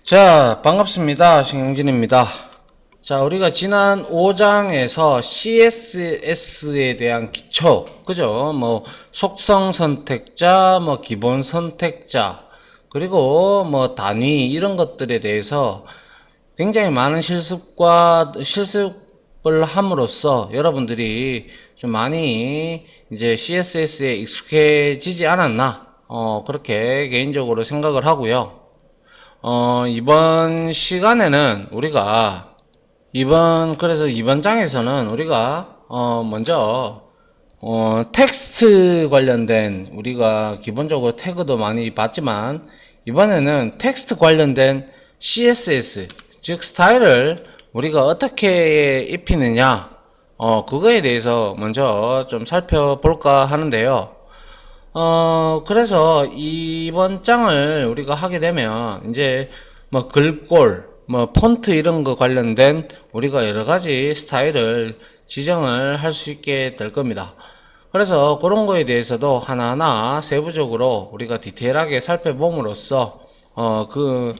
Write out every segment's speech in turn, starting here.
자, 반갑습니다. 신영진입니다. 자, 우리가 지난 5장에서 CSS에 대한 기초, 그죠? 뭐, 속성 선택자, 뭐, 기본 선택자, 그리고 뭐, 단위, 이런 것들에 대해서 굉장히 많은 실습을 함으로써 여러분들이 좀 많이 이제 CSS에 익숙해지지 않았나, 그렇게 개인적으로 생각을 하고요. 이번 시간에는 우리가 그래서 이번 장에서는 우리가 먼저 텍스트 관련된, 우리가 기본적으로 태그도 많이 봤지만 이번에는 텍스트 관련된 CSS, 즉 스타일을 우리가 어떻게 입히느냐, 그거에 대해서 먼저 좀 살펴볼까 하는데요. 그래서 이번 장을 우리가 하게 되면 이제 뭐 글꼴, 뭐 폰트 이런 거 관련된 우리가 여러 가지 스타일을 지정을 할 수 있게 될 겁니다. 그래서 그런 거에 대해서도 하나하나 세부적으로 우리가 디테일하게 살펴봄으로써 그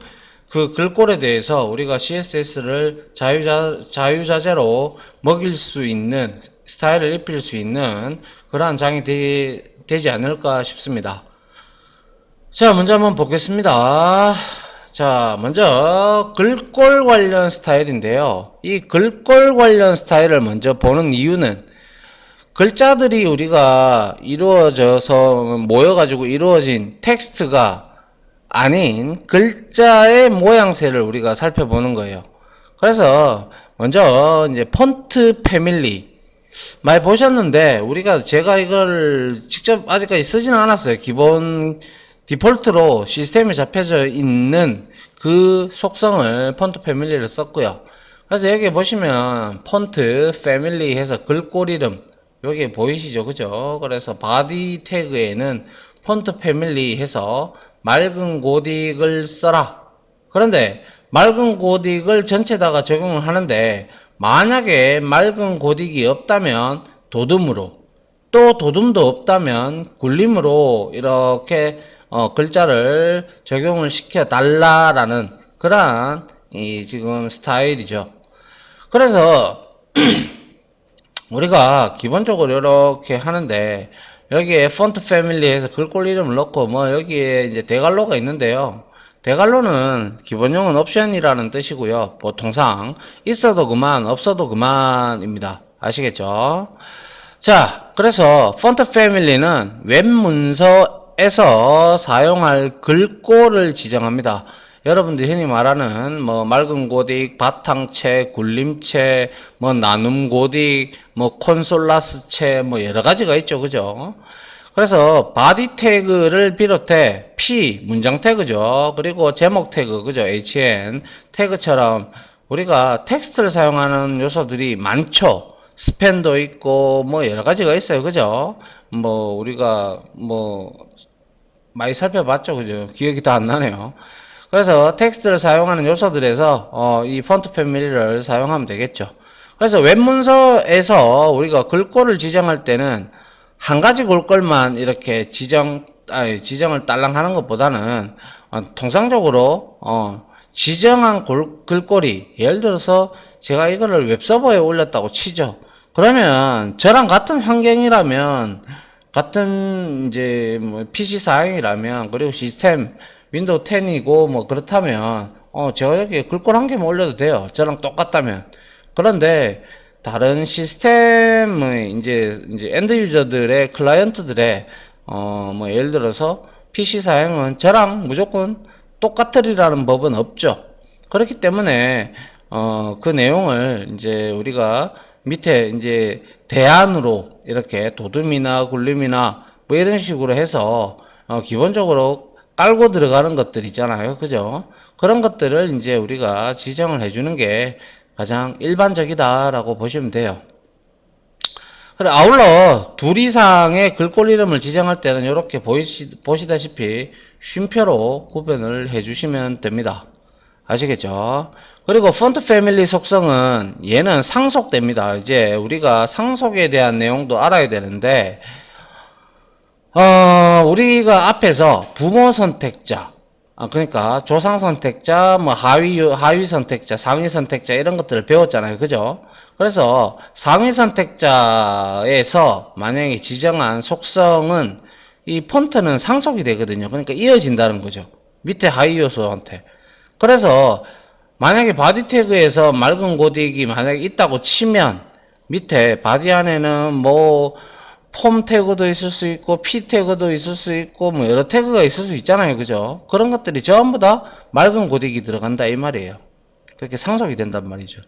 글꼴에 대해서 우리가 CSS를 자유자재로 먹일 수 있는 스타일을 입힐 수 있는 그러한 장이 되지 않을까 싶습니다. 자, 먼저 한번 보겠습니다. 자, 먼저 글꼴 관련 스타일인데요. 이 글꼴 관련 스타일을 먼저 보는 이유는 글자들이 우리가 이루어져서 모여가지고 이루어진 텍스트가 아닌 글자의 모양새를 우리가 살펴보는 거예요. 그래서 먼저 이제 폰트 패밀리 많이 보셨는데 제가 이걸 직접 아직까지 쓰지는 않았어요. 기본 디폴트로 시스템에 잡혀져 있는 그 속성을 폰트 패밀리를 썼고요. 그래서 여기 보시면 폰트 패밀리 해서 글꼴 이름 여기 보이시죠? 그죠? 그래서 바디 태그에는 폰트 패밀리 해서 맑은 고딕을 써라. 그런데 맑은 고딕을 전체다가 적용을 하는데 만약에 맑은 고딕이 없다면 도둠으로, 또 도둠도 없다면 굴림으로 이렇게 글자를 적용을 시켜 달라라는 그러한 지금 스타일이죠. 그래서 우리가 기본적으로 이렇게 하는데 여기에 폰트 패밀리에서 글꼴 이름을 넣고 뭐 여기에 이제 대괄호가 있는데요. 대괄호는 기본용은 옵션이라는 뜻이고요. 보통상 있어도 그만 없어도 그만입니다. 아시겠죠? 자, 그래서 폰트 패밀리는 웹 문서에서 사용할 글꼴을 지정합니다. 여러분들이 흔히 말하는 뭐 맑은 고딕, 바탕체, 굴림체, 뭐 나눔 고딕, 뭐 콘솔라스체 뭐 여러 가지가 있죠. 그죠? 그래서 바디 태그를 비롯해 P 문장 태그죠. 그리고 제목 태그, 그죠? HN 태그처럼 우리가 텍스트를 사용하는 요소들이 많죠. 스팬도 있고 뭐 여러 가지가 있어요. 그죠? 뭐 우리가 뭐 많이 살펴봤죠. 그죠? 기억이 다 안 나네요. 그래서 텍스트를 사용하는 요소들에서 이 폰트 패밀리를 사용하면 되겠죠. 그래서 웹 문서에서 우리가 글꼴을 지정할 때는 한 가지 글꼴만 이렇게 지정을 딸랑 하는 것보다는 통상적으로 지정한 글꼴이 예를 들어서 제가 이거를 웹서버에 올렸다고 치죠. 그러면 저랑 같은 환경이라면 같은 이제 뭐 PC 사양이라면 그리고 시스템 윈도우 10이고 뭐 그렇다면 제가 여기 글꼴 한 개만 올려도 돼요. 저랑 똑같다면. 그런데 다른 시스템의 이제 엔드 유저들의 클라이언트들의 뭐 예를 들어서 PC 사양은 저랑 무조건 똑같으리라는 법은 없죠. 그렇기 때문에 그 내용을 이제 우리가 밑에 이제 대안으로 이렇게 도둠이나 굴림이나 뭐 이런 식으로 해서 기본적으로 깔고 들어가는 것들 있잖아요. 그죠? 그런 것들을 이제 우리가 지정을 해주는 게 가장 일반적이다라고 보시면 돼요. 그래, 아울러 둘 이상의 글꼴 이름을 지정할 때는 이렇게 보시다시피 쉼표로 구분을 해주시면 됩니다. 아시겠죠? 그리고 폰트 패밀리 속성은 얘는 상속됩니다. 이제 우리가 상속에 대한 내용도 알아야 되는데 우리가 앞에서 부모 선택자, 그러니까 조상 선택자, 뭐 하위 선택자, 상위 선택자 이런 것들을 배웠잖아요. 그죠? 그래서 상위 선택자에서 만약에 지정한 속성은 이 폰트는 상속이 되거든요. 그러니까 이어진다는 거죠. 밑에 하위 요소한테. 그래서 만약에 바디 태그에서 맑은 고딕이 만약에 있다고 치면 밑에 바디 안에는 뭐 폼 태그도 있을 수 있고 P 태그도 있을 수 있고 뭐 여러 태그가 있을 수 있잖아요. 그죠? 그런 것들이 전부 다 맑은 고딕이 들어간다 이 말이에요. 그렇게 상속이 된단 말이죠.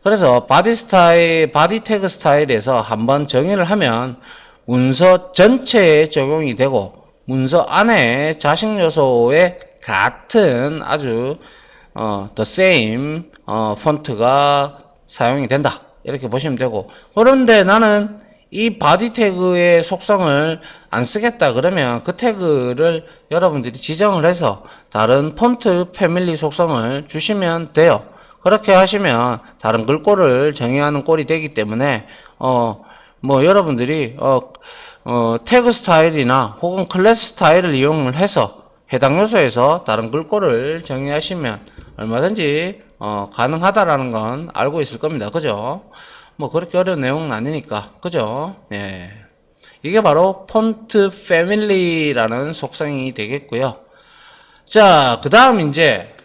그래서 바디 태그 스타일에서 한번 정의를 하면 문서 전체에 적용이 되고 문서 안에 자식 요소에 같은 아주 the same 폰트가 사용이 된다. 이렇게 보시면 되고, 그런데 나는 이 바디 태그의 속성을 안 쓰겠다 그러면 그 태그를 여러분들이 지정을 해서 다른 폰트 패밀리 속성을 주시면 돼요. 그렇게 하시면 다른 글꼴을 정의하는 꼴이 되기 때문에 뭐 여러분들이 태그 스타일이나 혹은 클래스 스타일을 이용을 해서 해당 요소에서 다른 글꼴을 정의하시면 얼마든지 가능하다라는 건 알고 있을 겁니다. 그죠? 뭐 그렇게 어려운 내용은 아니니까. 그죠? 예. 이게 바로 폰트 패밀리라는 속성이 되겠고요. 자, 그 다음 이제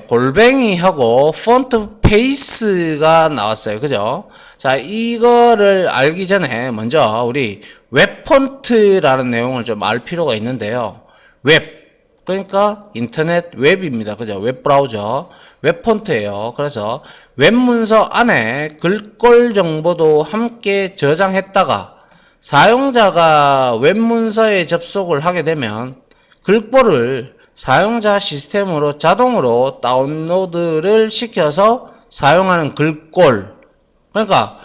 골뱅이하고 폰트 페이스가 나왔어요. 그죠? 자, 이거를 알기 전에 먼저 우리 웹 폰트라는 내용을 좀 알 필요가 있는데요. 웹. 그러니까 인터넷 웹입니다. 그죠? 웹 브라우저. 웹 폰트예요. 그래서 웹 문서 안에 글꼴 정보도 함께 저장했다가 사용자가 웹 문서에 접속을 하게 되면 글꼴을 사용자 시스템으로 자동으로 다운로드를 시켜서 사용하는 글꼴. 그러니까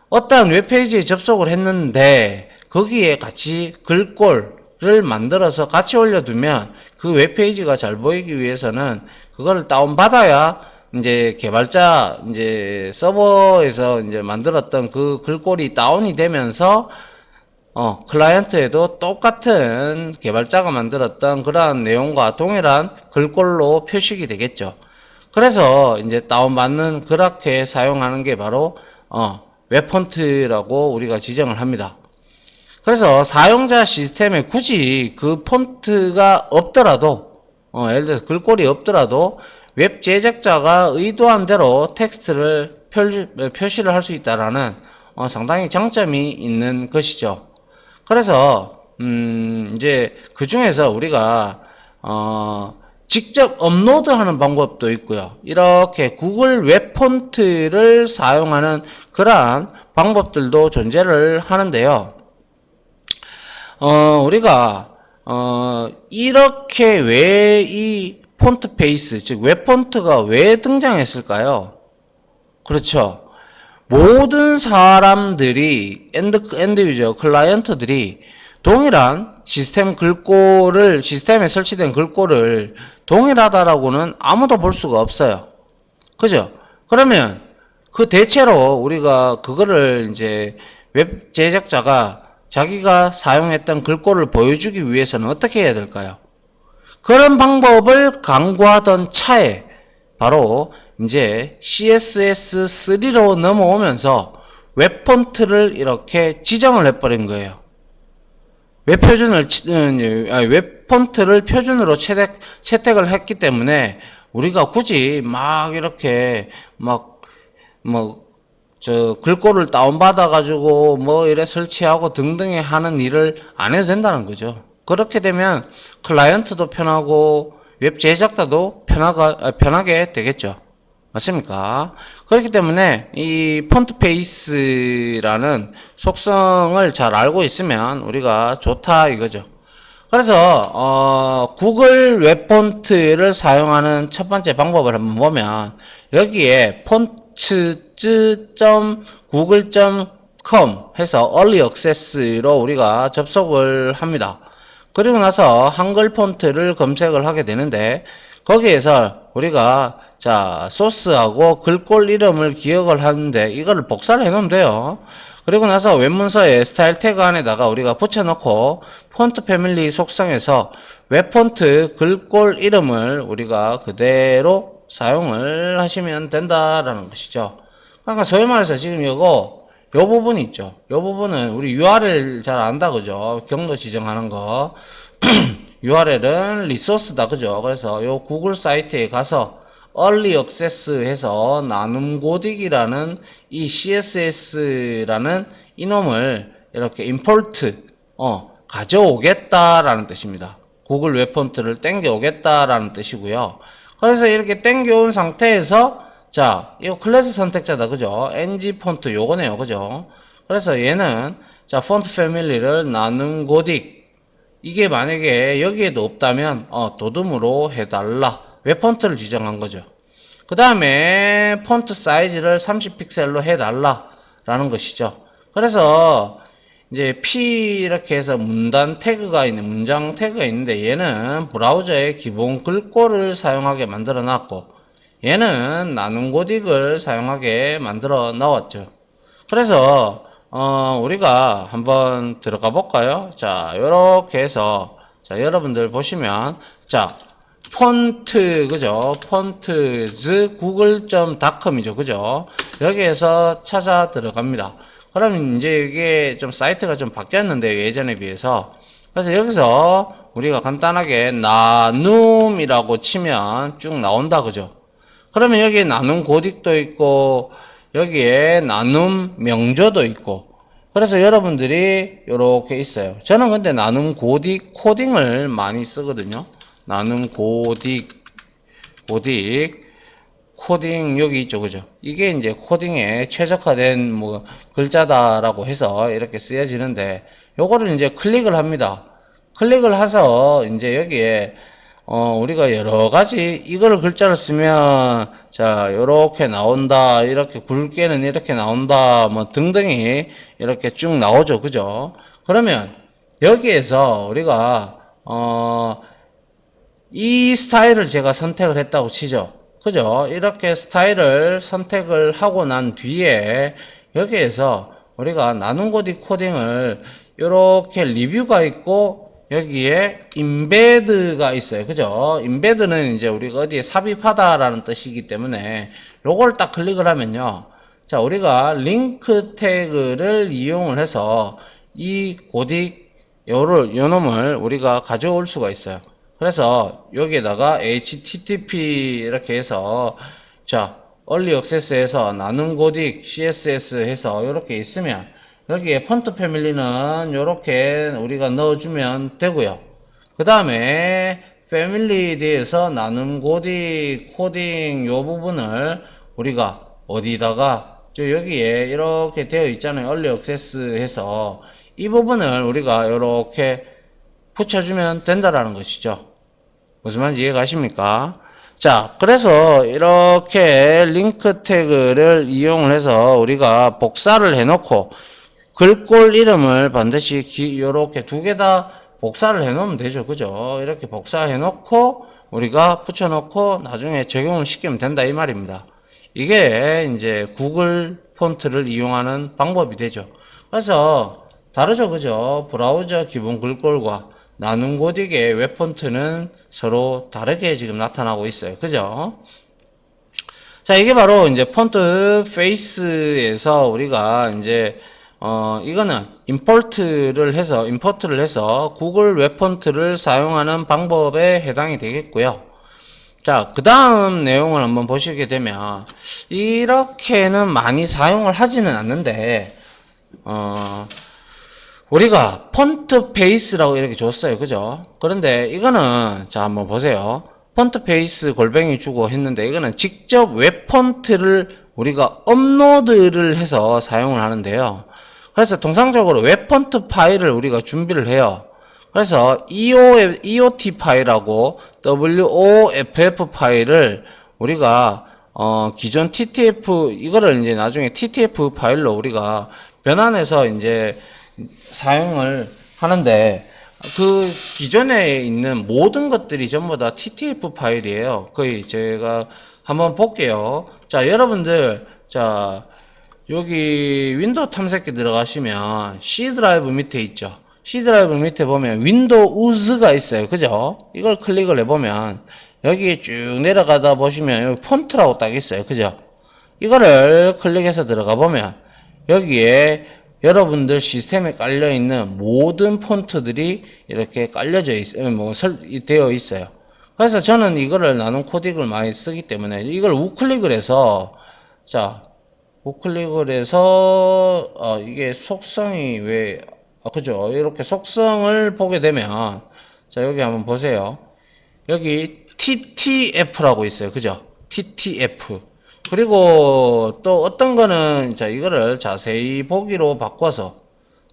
어떠한 웹페이지에 접속을 했는데 거기에 같이 글꼴을 만들어서 같이 올려두면 그 웹페이지가 잘 보이기 위해서는 그걸 다운받아야 이제 개발자 이제 서버에서 이제 만들었던 그 글꼴이 다운이 되면서 클라이언트에도 똑같은 개발자가 만들었던 그러한 내용과 동일한 글꼴로 표식이 되겠죠. 그래서 이제 다운받는 그렇게 사용하는 게 바로 웹폰트라고 우리가 지정을 합니다. 그래서 사용자 시스템에 굳이 그 폰트가 없더라도 예를 들어서 글꼴이 없더라도 웹 제작자가 의도한 대로 텍스트를 표시를 할 수 있다라는 상당히 장점이 있는 것이죠. 그래서 이제 그 중에서 우리가 직접 업로드하는 방법도 있고요. 이렇게 구글 웹 폰트를 사용하는 그러한 방법들도 존재를 하는데요. 우리가 이렇게 왜 이 폰트 페이스, 즉 웹 폰트가 왜 등장했을까요? 그렇죠. 모든 사람들이 엔드 유저 클라이언트들이 동일한 시스템에 설치된 글꼴을 동일하다라고는 아무도 볼 수가 없어요. 그죠? 그러면 그 대체로 우리가 그거를 이제 웹 제작자가 자기가 사용했던 글꼴을 보여주기 위해서는 어떻게 해야 될까요? 그런 방법을 강구하던 차에 바로 이제 CSS3로 넘어오면서 웹 폰트를 이렇게 지정을 해버린 거예요. 웹 폰트를 표준으로 채택을 했기 때문에 우리가 굳이 막 이렇게 글꼴을 다운받아가지고 이래 설치하고 등등에 하는 일을 안 해도 된다는 거죠. 그렇게 되면 클라이언트도 편하고 웹 제작자도 편하게 되겠죠. 맞습니까? 그렇기 때문에 이 폰트 페이스라는 속성을 잘 알고 있으면 우리가 좋다 이거죠. 그래서 구글 웹 폰트를 사용하는 첫 번째 방법을 한번 보면 여기에 폰츠.google.com 해서 early access로 우리가 접속을 합니다. 그리고 나서 한글 폰트를 검색을 하게 되는데 거기에서 우리가 소스하고 글꼴 이름을 기억을 하는데 이거를 복사를 해 놓으면 돼요. 그리고 나서 웹문서에 스타일 태그 안에다가 우리가 붙여놓고 폰트 패밀리 속성에서 웹폰트 글꼴 이름을 우리가 그대로 사용을 하시면 된다라는 것이죠. 그러니까 소위 말해서 지금 요 부분 있죠. 요 부분은 우리 URL 잘 안다, 그죠? 경로 지정하는 거. URL은 리소스다, 그죠? 그래서 요 구글 사이트에 가서 Early Access 해서 나눔 고딕이라는 이 CSS라는 이놈을 이렇게 import, 가져오겠다라는 뜻입니다. 구글 웹폰트를 땡겨오겠다라는 뜻이고요. 그래서 이렇게 땡겨온 상태에서 자, 이거 클래스 선택자다, 그죠? ng 폰트 요거네요, 그죠? 그래서 얘는 자, 폰트 패밀리를 나눔 고딕, 이게 만약에 여기에도 없다면 도둠으로 해달라, 웹폰트를 지정한 거죠. 그 다음에 폰트 사이즈를 30픽셀로 해달라 라는 것이죠. 그래서 이제 P 이렇게 해서 문장 태그가 있는데 얘는 브라우저의 기본 글꼴을 사용하게 만들어 놨고 얘는 나눔 고딕을 사용하게 만들어 놓았죠. 그래서 우리가 한번 들어가 볼까요? 자, 요렇게 해서 자, 여러분들 보시면 자, 폰트, 그죠? 폰트즈 google.com이죠, 그죠? 여기에서 찾아 들어갑니다. 그럼 이제 이게 좀 사이트가 좀 바뀌었는데요, 예전에 비해서. 그래서 여기서 우리가 간단하게 나눔이라고 치면 쭉 나온다, 그죠? 그러면 여기에 나눔 고딕도 있고 여기에 나눔 명조도 있고, 그래서 여러분들이 이렇게 있어요. 저는 근데 나눔 고딕 코딩을 많이 쓰거든요. 나눔 고딕 코딩 여기 있죠, 그죠? 이게 이제 코딩에 최적화된 뭐 글자다라고 해서 이렇게 쓰여지는데 요거를 이제 클릭을 합니다. 클릭을 해서 이제 여기에 우리가 여러 가지 이걸 글자를 쓰면 자 요렇게 나온다, 이렇게 굵게는 이렇게 나온다, 뭐 등등이 이렇게 쭉 나오죠, 그죠? 그러면 여기에서 우리가 이 스타일을 제가 선택을 했다고 치죠, 그죠? 이렇게 스타일을 선택을 하고 난 뒤에 여기에서 우리가 나눔 고딕 코딩을 이렇게 리뷰가 있고 여기에 임베드가 있어요, 그죠? 임베드는 이제 우리가 어디에 삽입하다라는 뜻이기 때문에 요걸 딱 클릭을 하면요, 자 우리가 링크 태그를 이용을 해서 이 고딕 요놈을 우리가 가져올 수가 있어요. 그래서 여기에다가 http 이렇게 해서 자 얼리 액세스에서 나눔 고딕 css 해서 이렇게 있으면 여기에 폰트 패밀리는 이렇게 우리가 넣어주면 되고요. 그 다음에 패밀리에 대해서 나눔 고딕 코딩 요 부분을 우리가 어디다가 저 여기에 이렇게 되어 있잖아요. 얼리 액세스 해서 이 부분을 우리가 이렇게 붙여주면 된다라는 것이죠. 무슨 말인지 이해가십니까? 자, 그래서 이렇게 링크 태그를 이용을 해서 우리가 복사를 해놓고 글꼴 이름을 반드시 이렇게 두 개 다 복사를 해놓으면 되죠, 그죠? 이렇게 복사해놓고 우리가 붙여놓고 나중에 적용을 시키면 된다 이 말입니다. 이게 이제 구글 폰트를 이용하는 방법이 되죠. 그래서 다르죠, 그죠? 브라우저 기본 글꼴과 나눔 고딕의 웹폰트는 서로 다르게 지금 나타나고 있어요, 그죠? 자, 이게 바로 이제 폰트 페이스에서 우리가 이제 이거는 임포트를 해서 구글 웹폰트를 사용하는 방법에 해당이 되겠고요. 자, 그 다음 내용을 한번 보시게 되면 이렇게는 많이 사용을 하지는 않는데 우리가 폰트 페이스라고 이렇게 줬어요, 그죠? 그런데 이거는 자 한번 보세요. 폰트 페이스 골뱅이 주고 했는데 이거는 직접 웹폰트를 우리가 업로드를 해서 사용을 하는데요. 그래서 통상적으로 웹폰트 파일을 우리가 준비를 해요. 그래서 EOT 파일하고 WOFF 파일을 우리가 기존 TTF 이거를 이제 나중에 TTF 파일로 우리가 변환해서 이제 사용을 하는데 그 기존에 있는 모든 것들이 전부 다 TTF 파일이에요. 거의 제가 한번 볼게요. 자, 여러분들 자 여기 윈도우 탐색기 들어가시면 C 드라이브 밑에 있죠. C 드라이브 밑에 보면 윈도우즈가 있어요. 그죠? 이걸 클릭을 해보면 여기 쭉 내려가다 보시면 여기 폰트라고 딱 있어요. 그죠? 이거를 클릭해서 들어가 보면 여기에 여러분들 시스템에 깔려 있는 모든 폰트들이 이렇게 깔려져 있어요. 되어 있어요. 그래서 저는 이거를 나눔 코딩을 많이 쓰기 때문에 이걸 우클릭을 해서 자 우클릭을 해서 이게 속성이 왜 그죠? 이렇게 속성을 보게 되면 자 여기 한번 보세요. 여기 TTF라고 있어요. 그죠? TTF. 그리고 또 어떤 거는 자 이거를 자세히 보기로 바꿔서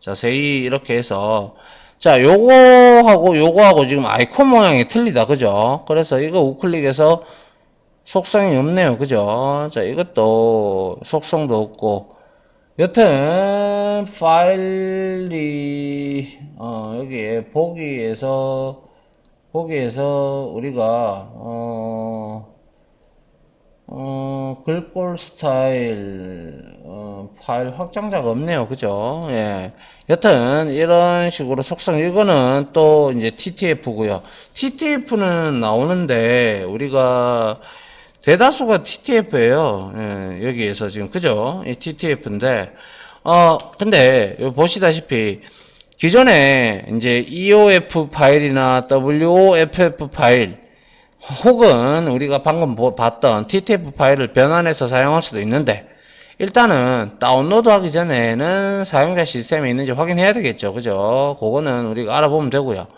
자세히 이렇게 해서 자 요거하고 지금 아이콘 모양이 틀리다. 그죠? 그래서 이거 우클릭해서 속성이 없네요. 그죠? 자 이것도 속성도 없고 여튼 파일이 여기에 보기에서 우리가 글꼴 스타일 파일 확장자가 없네요. 그죠? 예. 여튼 이런 식으로 속성 이거는 또 이제 TTF고요. TTF는 나오는데 우리가 대다수가 TTF예요. 예, 여기에서 지금 그죠? 이 TTF인데 근데 여기 보시다시피 기존에 이제 EOF 파일이나 WOFF 파일 혹은 우리가 방금 봤던 TTF 파일을 변환해서 사용할 수도 있는데 일단은 다운로드 하기 전에는 사용자 시스템에 있는지 확인해야 되겠죠. 그죠? 그거는 우리가 알아보면 되고요.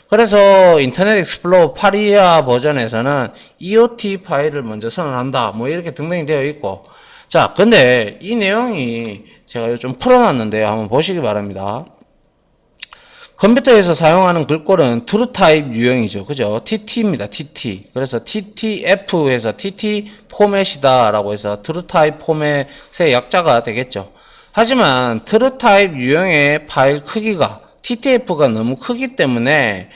그래서 인터넷 익스플로러 8 이하 버전에서는 EOT 파일을 먼저 선언한다. 뭐 이렇게 등등이 되어 있고 자 근데 이 내용이 제가 좀 풀어놨는데요. 한번 보시기 바랍니다. 컴퓨터에서 사용하는 글꼴은 TrueType 유형이죠. 그죠? TT입니다. TT. 그래서 TTF에서 TT 포맷이다 라고 해서 TrueType 포맷의 약자가 되겠죠. 하지만 TrueType 유형의 파일 크기가 TTF가 너무 크기 때문에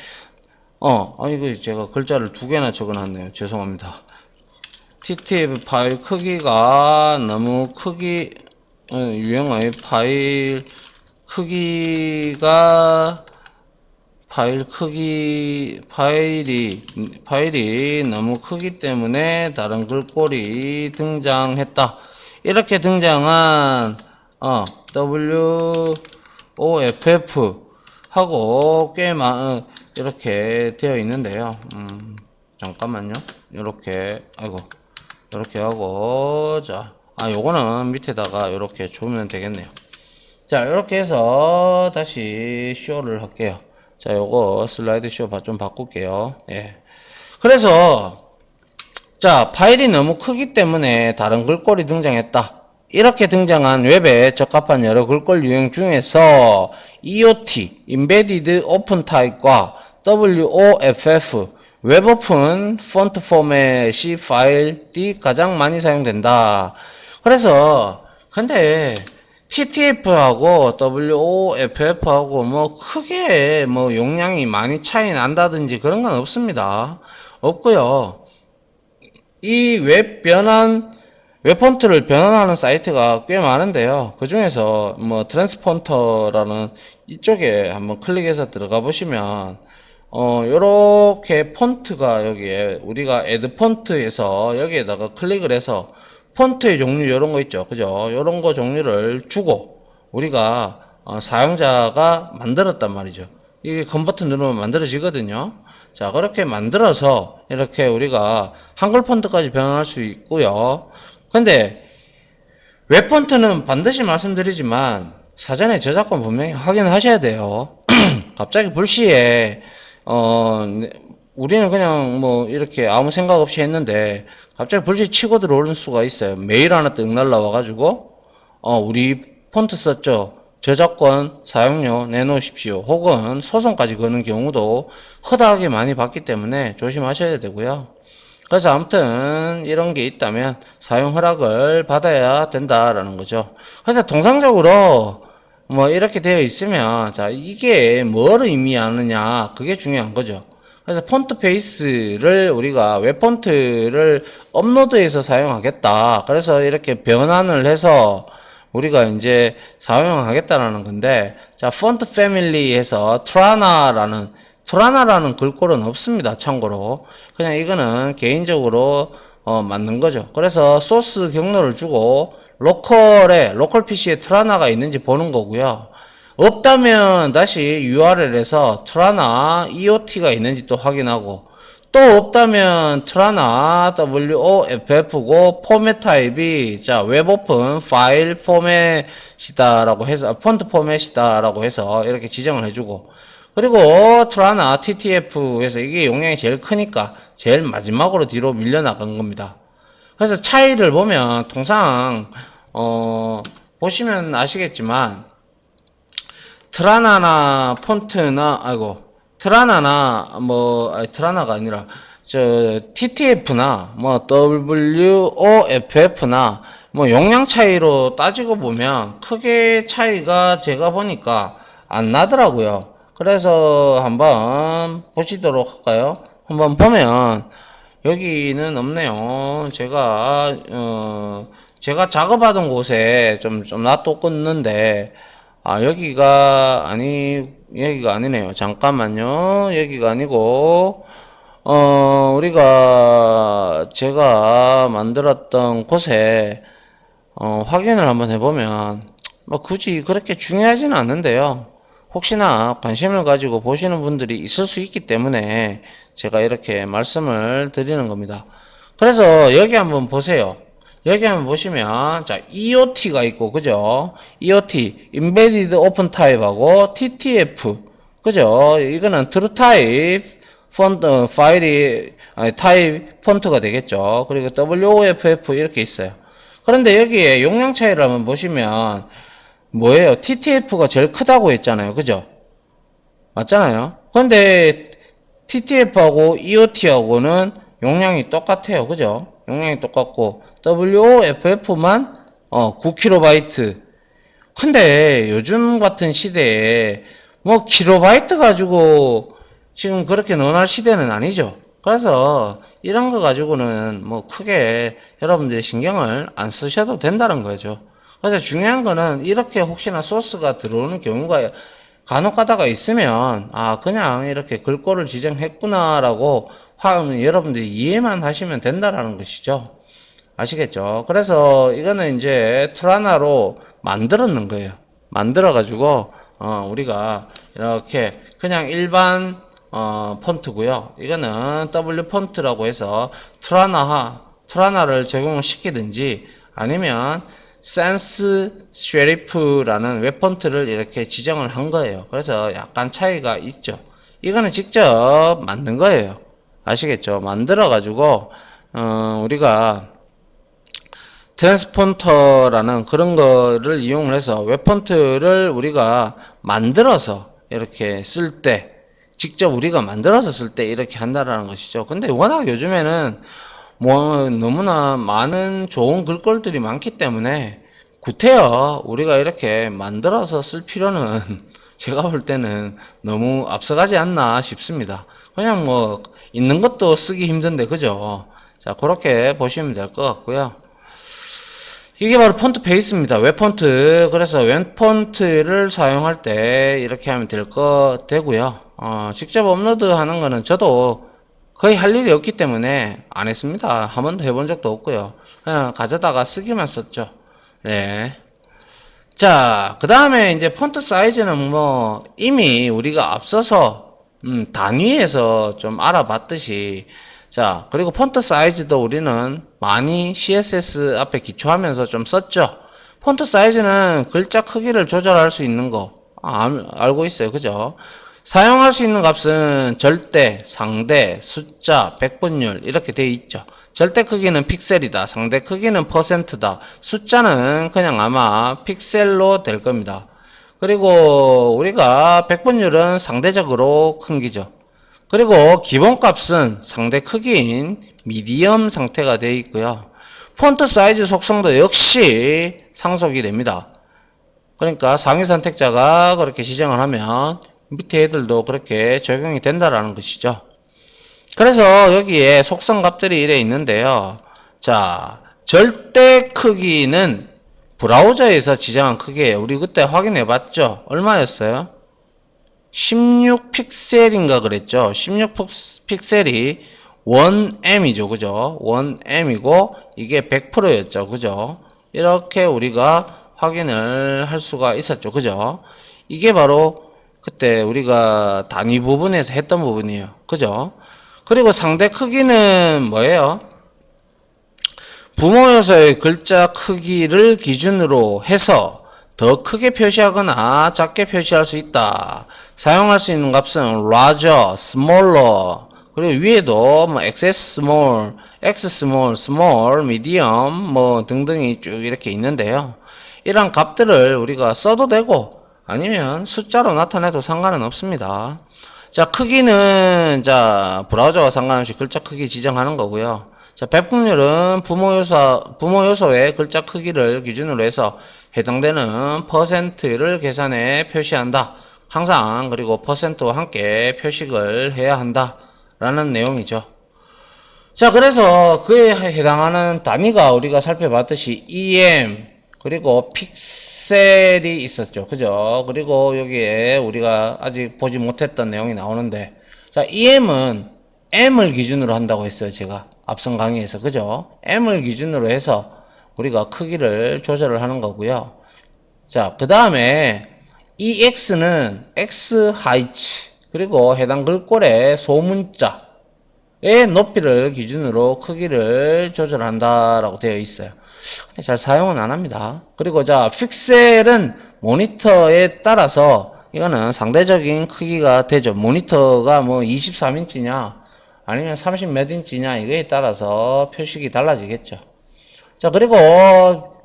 이거 제가 글자를 두 개나 적어놨네요. 죄송합니다. TTF 파일 크기가 너무 유형의 파일이 너무 크기 때문에 다른 글꼴이 등장했다. 이렇게 등장한 WOFF 하고 꽤 이렇게 되어 있는데요. 잠깐만요. 이렇게 이렇게 하고 요거는 밑에다가 이렇게 주면 되겠네요. 자, 이렇게 해서 다시 쇼를 할게요. 자, 요거 슬라이드 쇼 좀 바꿀게요. 예. 그래서 자, 파일이 너무 크기 때문에 다른 글꼴이 등장했다. 이렇게 등장한 웹에 적합한 여러 글꼴 유형 중에서 EOT, Embedded Open Type과 WOFF, 웹 오픈 폰트 포맷이 파일이 가장 많이 사용된다. 그래서 근데 TTF하고 WOFF하고 크게 용량이 많이 차이 난다든지 그런 건 없습니다. 없고요. 이 웹 폰트를 변환하는 사이트가 꽤 많은데요. 그 중에서 트랜스폰터라는 이쪽에 한번 클릭해서 들어가 보시면 요렇게 폰트가 여기에 우리가 애드 폰트에서 여기에다가 클릭을 해서 폰트의 종류 이런 거 있죠. 그죠? 이런 거 종류를 주고 우리가 사용자가 만들었단 말이죠. 이게 컨버트 누르면 만들어지거든요. 자, 그렇게 만들어서 이렇게 우리가 한글 폰트까지 변환할 수 있고요. 근데 웹 폰트는 반드시 말씀드리지만 사전에 저작권 분명히 확인하셔야 돼요. 갑자기 불시에 우리는 그냥 이렇게 아무 생각 없이 했는데 갑자기 불시 치고 들어오는 수가 있어요. 메일 하나 뜩 날라와가지고 우리 폰트 썼죠. 저작권 사용료 내놓으십시오. 혹은 소송까지 거는 경우도 허다하게 많이 봤기 때문에 조심하셔야 되고요. 그래서 아무튼 이런 게 있다면 사용 허락을 받아야 된다라는 거죠. 그래서 통상적으로 이렇게 되어 있으면 자 이게 뭘 의미하느냐 그게 중요한 거죠. 그래서 폰트 베이스를 우리가 웹 폰트를 업로드해서 사용하겠다. 그래서 이렇게 변환을 해서 우리가 이제 사용하겠다라는 건데, 자, 폰트 패밀리에서 트라나라는 글꼴은 없습니다. 참고로. 그냥 이거는 개인적으로 맞는 거죠. 그래서 소스 경로를 주고 로컬 PC에 트라나가 있는지 보는 거고요. 없다면 다시 URL에서 트라나 EOT가 있는지 또 확인하고, 또 없다면 트라나 WOFF고 포맷 타입이 자 웹오픈 파일 포맷이다라고 해서 폰트 포맷이다라고 해서 이렇게 지정을 해주고, 그리고 트라나 TTF에서 이게 용량이 제일 크니까 제일 마지막으로 뒤로 밀려나간 겁니다. 그래서 차이를 보면 통상 보시면 아시겠지만 트라나나 폰트나 트라나가 아니라 저 TTF나 뭐 WOFF나 뭐 용량 차이로 따지고 보면 크게 차이가 제가 보니까 안 나더라고요. 그래서 한번 보시도록 할까요? 한번 보면 여기는 없네요. 제가 작업하던 곳에 좀 놔뒀는데, 여기가 아니네요. 잠깐만요. 여기가 아니고, 제가 만들었던 곳에, 확인을 한번 해보면, 뭐, 굳이 그렇게 중요하지는 않는데요. 혹시나 관심을 가지고 보시는 분들이 있을 수 있기 때문에 제가 이렇게 말씀을 드리는 겁니다. 그래서 여기 한번 보세요. 여기 한번 보시면 자 EOT가 있고 그죠? EOT Embedded Open Type하고 TTF 그죠? 이거는 True Type 폰트 파일이 타입 폰트가 되겠죠. 그리고 WOFF 이렇게 있어요. 그런데 여기에 용량 차이를 한번 보시면 뭐예요? TTF가 제일 크다고 했잖아요. 그죠? 맞잖아요. 그런데 TTF하고 EOT하고는 용량이 똑같아요. 그죠? 용량이 똑같고 WOFF만 9KB. 근데 요즘 같은 시대에 뭐 킬로바이트 가지고 지금 그렇게 논할 시대는 아니죠. 그래서 이런 거 가지고는 뭐 크게 여러분들이 신경을 안 쓰셔도 된다는 거죠. 그래서 중요한 거는 이렇게 혹시나 소스가 들어오는 경우가 간혹 가다가 있으면 그냥 이렇게 글꼴을 지정했구나라고 하면 여러분들이 이해만 하시면 된다라는 것이죠. 아시겠죠? 그래서 이거는 이제 트라나로 만들었는 거예요. 만들어 가지고 우리가 이렇게 그냥 일반 폰트고요. 이거는 W 폰트라고 해서 트라나를 적용을 시키든지 아니면 센스 쉐리프라는 웹 폰트를 이렇게 지정을 한 거예요. 그래서 약간 차이가 있죠. 이거는 직접 만든 거예요. 아시겠죠? 만들어 가지고 우리가 트랜스폰터라는 그런 거를 이용을 해서 웹 폰트를 우리가 만들어서 이렇게 쓸 때, 직접 우리가 만들어서 쓸 때 이렇게 한다라는 것이죠. 근데 워낙 요즘에는 뭐 너무나 많은 좋은 글꼴들이 많기 때문에 구태여 우리가 이렇게 만들어서 쓸 필요는 제가 볼 때는 너무 앞서가지 않나 싶습니다. 그냥 뭐 있는 것도 쓰기 힘든데 그죠? 자, 그렇게 보시면 될 것 같고요. 이게 바로 폰트 베이스입니다. 웹 폰트. 그래서 웹 폰트를 사용할 때 이렇게 하면 되고요. 직접 업로드 하는 거는 저도 거의 할 일이 없기 때문에 안 했습니다. 한 번도 해본 적도 없고요. 그냥 가져다가 쓰기만 썼죠. 네. 자, 그 다음에 이제 폰트 사이즈는 뭐 이미 우리가 앞서서 단위에서 좀 알아봤듯이, 자, 그리고 폰트 사이즈도 우리는 많이 CSS 앞에 기초하면서 좀 썼죠. 폰트 사이즈는 글자 크기를 조절할 수 있는 거 알고 있어요. 그죠? 사용할 수 있는 값은 절대, 상대, 숫자, 백분율 이렇게 되어 있죠. 절대 크기는 픽셀이다. 상대 크기는 퍼센트다. 숫자는 그냥 아마 픽셀로 될 겁니다. 그리고 우리가 백분율은 상대적으로 큰 기죠. 그리고 기본값은 상대 크기인 미디엄 상태가 되어 있고요. 폰트 사이즈 속성도 역시 상속이 됩니다. 그러니까 상위 선택자가 그렇게 지정을 하면 밑에 애들도 그렇게 적용이 된다라는 것이죠. 그래서 여기에 속성 값들이 이래 있는데요. 자, 절대 크기는 브라우저에서 지정한 크기예요. 우리 그때 확인해 봤죠? 얼마였어요? 16픽셀인가 그랬죠? 16픽셀이 1M이죠. 그죠? 1M이고 이게 100%였죠. 그죠? 이렇게 우리가 확인을 할 수가 있었죠. 그죠? 이게 바로 그때 우리가 단위 부분에서 했던 부분이에요. 그죠? 그리고 상대 크기는 뭐예요? 부모 요소의 글자 크기를 기준으로 해서 더 크게 표시하거나 작게 표시할 수 있다. 사용할 수 있는 값은 larger, smaller, 그리고 위에도 뭐 XS small, X small, small, medium 뭐 등등이 쭉 이렇게 있는데요. 이런 값들을 우리가 써도 되고 아니면 숫자로 나타내도 상관은 없습니다. 자, 크기는 자 브라우저와 상관없이 글자 크기 지정하는 거고요. 자, 배분율은 부모 요소의 글자 크기를 기준으로 해서 해당되는 퍼센트를 계산해 표시한다. 항상 그리고 퍼센트와 함께 표식을 해야 한다. 라는 내용이죠. 자, 그래서 그에 해당하는 단위가 우리가 살펴봤듯이 EM 그리고 픽셀이 있었죠. 그죠? 그리고 여기에 우리가 아직 보지 못했던 내용이 나오는데, 자, EM은 M을 기준으로 한다고 했어요. 제가 앞선 강의에서. 그죠? M을 기준으로 해서 우리가 크기를 조절을 하는 거고요. 자, 그 다음에 EX는 X 하이츠 그리고 해당 글꼴의 소문자의 높이를 기준으로 크기를 조절한다라고 되어 있어요. 근데 잘 사용은 안 합니다. 그리고 자, 픽셀은 모니터에 따라서 이거는 상대적인 크기가 되죠. 모니터가 뭐 23인치냐 아니면 30 몇 인치냐 이거에 따라서 표식이 달라지겠죠. 자, 그리고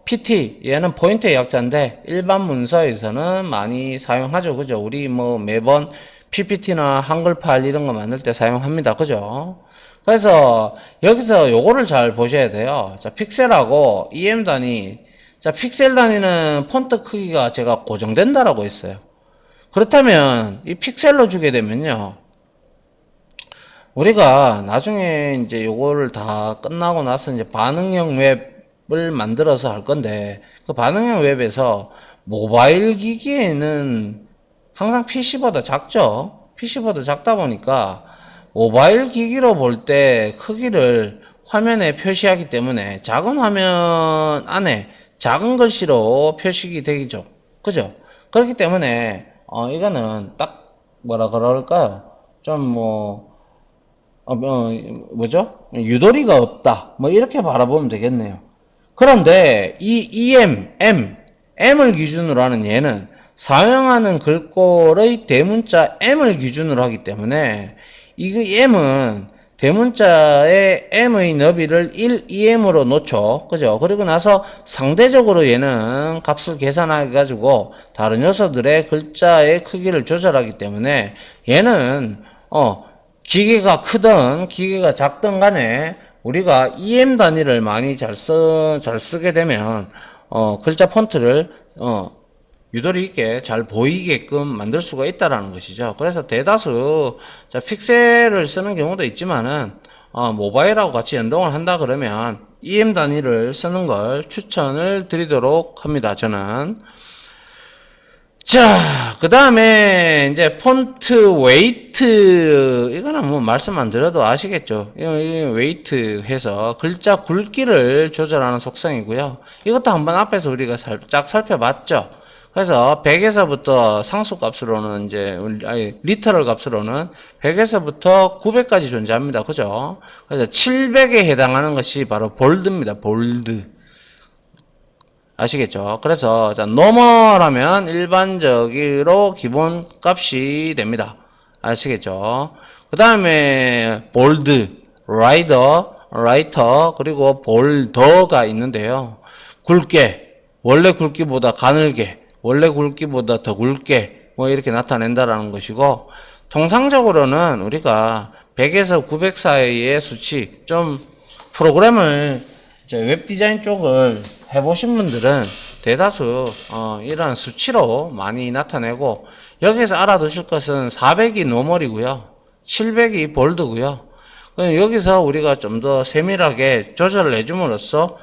PT 얘는 포인트의 약자인데 일반 문서에서는 많이 사용하죠. 그죠? 우리 뭐 매번 PPT나 한글 파일 이런 거 만들 때 사용합니다. 그죠? 그래서 여기서 요거를 잘 보셔야 돼요. 자, 픽셀하고 EM 단위. 자, 픽셀 단위는 폰트 크기가 제가 고정된다라고 했어요. 그렇다면 이 픽셀로 주게 되면요. 우리가 나중에 이제 요거를 다 끝나고 나서 이제 반응형 웹을 만들어서 할 건데 그 반응형 웹에서 모바일 기기에는 항상 PC보다 작죠. PC보다 작다 보니까 모바일 기기로 볼 때 크기를 화면에 표시하기 때문에 작은 화면 안에 작은 글씨로 표식이 되죠. 그죠? 그렇기 때문에 이거는 딱 뭐라 그럴까요? 좀 뭐죠? 유도리가 없다. 뭐 이렇게 바라보면 되겠네요. 그런데 이 M을 기준으로 하는 얘는 사용하는 글꼴의 대문자 M을 기준으로 하기 때문에 이 M은 대문자의 M의 너비를 1EM으로 놓죠. 그죠? 그리고 나서 상대적으로 얘는 값을 계산해 가지고 다른 요소들의 글자의 크기를 조절하기 때문에 얘는 기계가 크든 기계가 작든 간에 우리가 EM 단위를 많이 잘 쓰게 되면 글자 폰트를 유도리 있게 잘 보이게끔 만들 수가 있다라는 것이죠. 그래서 대다수 픽셀을 쓰는 경우도 있지만은 모바일하고 같이 연동을 한다 그러면 EM 단위를 쓰는 걸 추천을 드리도록 합니다. 저는. 자, 그 다음에 이제 폰트 웨이트, 이거는 뭐 말씀 안 드려도 아시겠죠. 이 웨이트 해서 글자 굵기를 조절하는 속성이고요. 이것도 한번 앞에서 우리가 살짝 살펴봤죠. 그래서 100에서부터 상수 값으로는 리터럴 값으로는 100에서부터 900까지 존재합니다. 그죠? 그래서 700에 해당하는 것이 바로 볼드입니다. 볼드. 아시겠죠? 그래서 자, 노멀하면 일반적으로 기본 값이 됩니다. 아시겠죠? 그 다음에 볼드, 라이터, 그리고 볼더가 있는데요. 굵게, 원래 굵기보다 가늘게, 원래 굵기보다 더 굵게 뭐 이렇게 나타낸다라는 것이고, 통상적으로는 우리가 100에서 900 사이의 수치, 좀 프로그램을 웹 디자인 쪽을 해보신 분들은 대다수 이런 수치로 많이 나타내고, 여기서 알아두실 것은 400이 노멀이고요 700이 볼드고요 여기서 우리가 좀 더 세밀하게 조절을 해줌으로써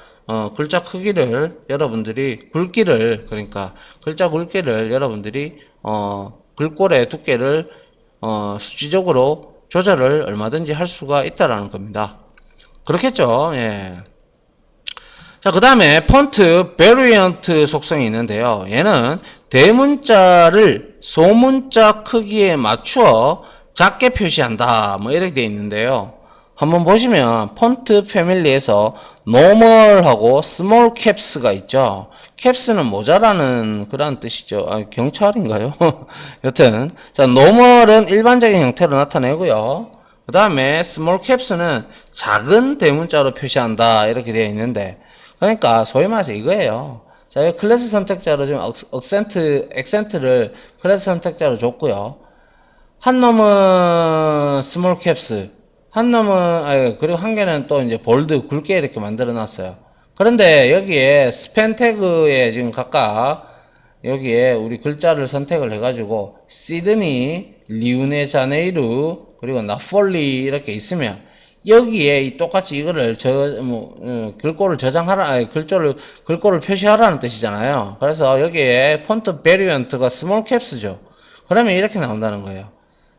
글자 크기를 여러분들이 굵기를 그러니까 글자 굵기를 여러분들이 글꼴의 두께를 수치적으로 조절을 얼마든지 할 수가 있다라는 겁니다. 그렇겠죠. 예. 자, 그 다음에 폰트 베리언트 속성이 있는데요. 얘는 대문자를 소문자 크기에 맞추어 작게 표시한다. 뭐 이렇게 되어 있는데요. 한번 보시면 폰트 패밀리에서 노멀하고 스몰 캡스가 있죠. 캡스는 모자라는 그런 뜻이죠. 아, 경찰인가요? 여튼 자, 노멀은 일반적인 형태로 나타내고요. 그 다음에 스몰 캡스는 작은 대문자로 표시한다. 이렇게 되어 있는데 그러니까 소위 말해서 이거예요. 자, 이 클래스 선택자로 지금 액센트를 클래스 선택자로 줬고요. 한 놈은 스몰 캡스, 한 놈은 그리고 한 개는 또 이제 볼드 굵게 이렇게 만들어 놨어요. 그런데 여기에 스팬 태그에 지금 각각 여기에 우리 글자를 선택을 해가지고 시드니, 리우네자네이루 그리고 나폴리 이렇게 있으면 여기에 똑같이 이거를 글꼴을 저장하라, 글꼴을 표시하라는 뜻이잖아요. 그래서 여기에 폰트 베리언트가 스몰 캡스죠. 그러면 이렇게 나온다는 거예요.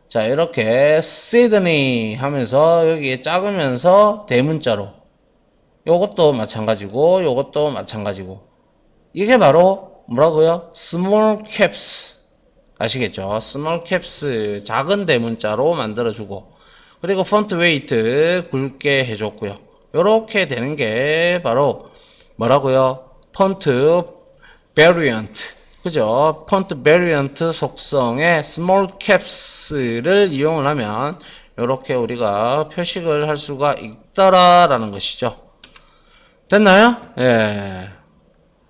자, 이렇게 시드니 하면서 여기에 작으면서 대문자로 요것도 마찬가지고 요것도 마찬가지고 이게 바로 뭐라고요? 스몰 캡스 아시겠죠? 스몰 캡스 작은 대문자로 만들어주고 그리고 폰트 웨이트 굵게 해줬고요. 요렇게 되는 게 바로 뭐라고요? 폰트 베리언트 그죠? 폰트 베리언트 속성의 스몰 캡스를 이용을 하면 이렇게 우리가 표식을 할 수가 있더라라는 것이죠. 됐나요? 예.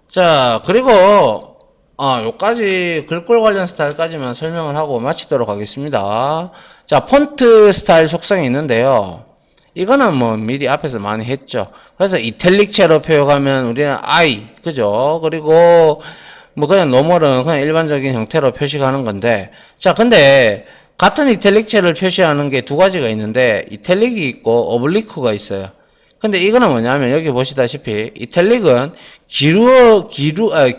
자, 그리고 요까지 글꼴 관련 스타일까지만 설명을 하고 마치도록 하겠습니다. 자, 폰트 스타일 속성이 있는데요. 이거는 뭐 미리 앞에서 많이 했죠. 그래서 이탈릭체로 표현하면 우리는 I, 그죠? 그리고 뭐 그냥 노멀은 그냥 일반적인 형태로 표시하는 건데 자 근데 같은 이탈릭체를 표시하는 게 두 가지가 있는데 이탈릭이 있고 오블리크가 있어요. 근데 이거는 뭐냐면 여기 보시다시피 이탈릭은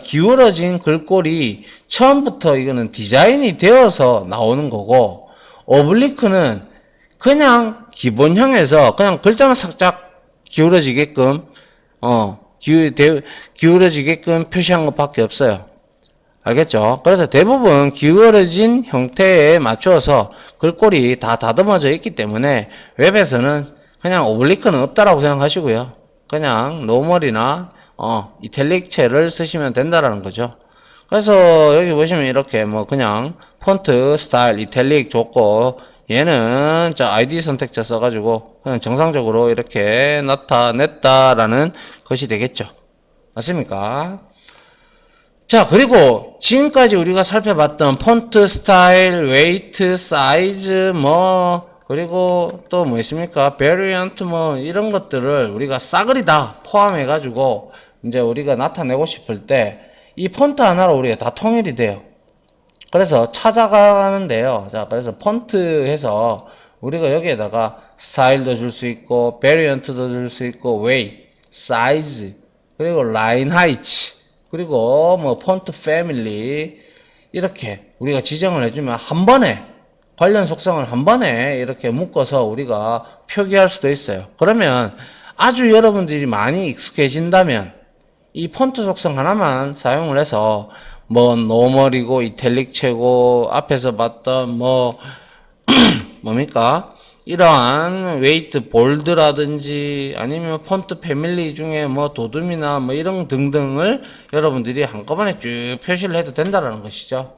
기울어진 글꼴이 처음부터 이거는 디자인이 되어서 나오는 거고 오블리크는 그냥 기본형에서 그냥 글자만 살짝 기울어지게끔 기울어지게끔 표시한 것밖에 없어요. 알겠죠? 그래서 대부분 기울어진 형태에 맞추어서 글꼴이 다 다듬어져 있기 때문에 웹에서는 그냥 오블리크는 없다라고 생각하시고요. 그냥 노멀이나 이탈릭체를 쓰시면 된다라는 거죠. 그래서 여기 보시면 이렇게 뭐 그냥 폰트 스타일 이탈릭 줬고 얘는 자 아이디 선택자 써가지고 그냥 정상적으로 이렇게 나타냈다라는 것이 되겠죠. 맞습니까? 자, 그리고 지금까지 우리가 살펴봤던 폰트 스타일, 웨이트, 사이즈, 그리고 또 뭐 있습니까? 베리언트 이런 것들을 우리가 싸그리 다 포함해가지고 이제 우리가 나타내고 싶을 때 이 폰트 하나로 우리가 다 통일이 돼요. 그래서 찾아가는데요. 자, 그래서 폰트 해서 우리가 여기에다가 스타일도 줄 수 있고, 베리언트도 줄 수 있고, 웨이트, 사이즈, 그리고 라인 하이츠, 그리고 뭐 폰트 패밀리 이렇게 우리가 지정을 해주면 한 번에 관련 속성을 한 번에 이렇게 묶어서 우리가 표기할 수도 있어요. 그러면 아주 여러분들이 많이 익숙해진다면 이 폰트 속성 하나만 사용을 해서 뭐 노멀이고 이탈릭체고 앞에서 봤던 뭡니까? 이러한 웨이트 볼드라든지 아니면 폰트 패밀리 중에 뭐 도둠이나 뭐 이런 등등을 여러분들이 한꺼번에 쭉 표시를 해도 된다라는 것이죠.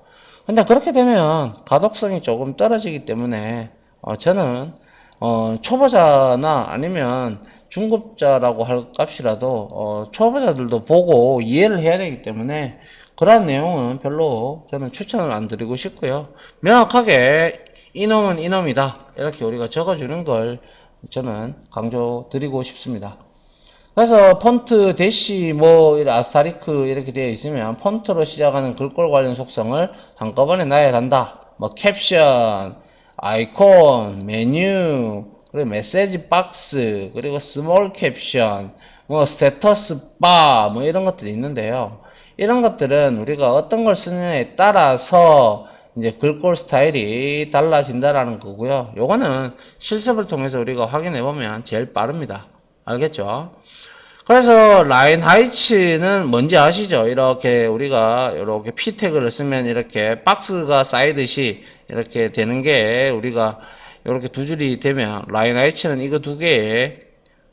근데 그렇게 되면 가독성이 조금 떨어지기 때문에 저는 초보자나 아니면 중급자라고 할 값이라도 초보자들도 보고 이해를 해야 되기 때문에 그러한 내용은 별로 저는 추천을 안 드리고 싶고요. 명확하게 이놈은 이놈이다 이렇게 우리가 적어주는 걸 저는 강조 드리고 싶습니다. 그래서 폰트 대시 아스타리크 이렇게 되어 있으면 폰트로 시작하는 글꼴 관련 속성을 한꺼번에 나열한다. 캡션, 아이콘, 메뉴, 그리고 메시지 박스, 그리고 스몰 캡션, 뭐 스테터스 바, 뭐 이런 것들이 있는데요. 이런 것들은 우리가 어떤 걸 쓰느냐에 따라서 이제 글꼴 스타일이 달라진다라는 거고요. 요거는 실습을 통해서 우리가 확인해 보면 제일 빠릅니다. 알겠죠? 그래서 라인 하이츠는 뭔지 아시죠? 이렇게 우리가 이렇게 P 태그를 쓰면 이렇게 박스가 쌓이듯이 이렇게 되는 게 우리가 이렇게 두 줄이 되면 라인 하이츠는 이거 두 개의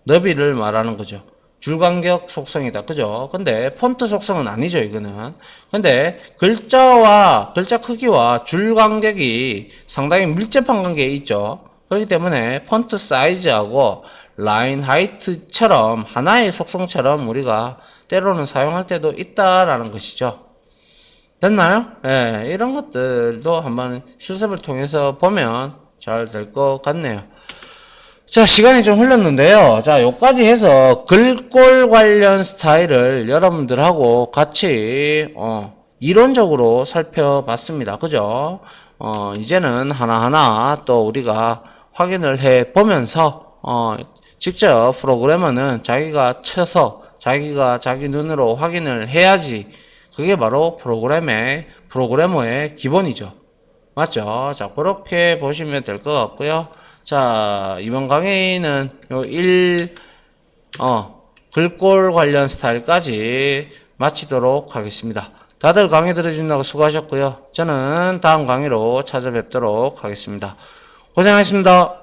너비를 말하는 거죠. 줄간격 속성이다. 그죠? 근데 폰트 속성은 아니죠, 이거는. 근데 글자와 글자 크기와 줄 간격이 상당히 밀접한 관계에 있죠. 그렇기 때문에 폰트 사이즈하고 라인 하이트처럼 하나의 속성처럼 우리가 때로는 사용할 때도 있다라는 것이죠. 됐나요? 예, 이런 것들도 한번 실습을 통해서 보면 잘 될 것 같네요. 자, 시간이 좀 흘렀는데요. 자, 요까지 해서 글꼴 관련 스타일을 여러분들하고 같이, 이론적으로 살펴봤습니다. 그죠? 이제는 하나하나 또 우리가 확인을 해 보면서, 직접 프로그래머는 자기가 쳐서 자기가 자기 눈으로 확인을 해야지. 그게 바로 프로그래머의 기본이죠. 맞죠? 자, 그렇게 보시면 될 것 같고요. 자, 이번 강의는 요 글꼴 관련 스타일까지 마치도록 하겠습니다. 다들 강의 들어주신다고 수고하셨고요. 저는 다음 강의로 찾아뵙도록 하겠습니다. 고생하셨습니다.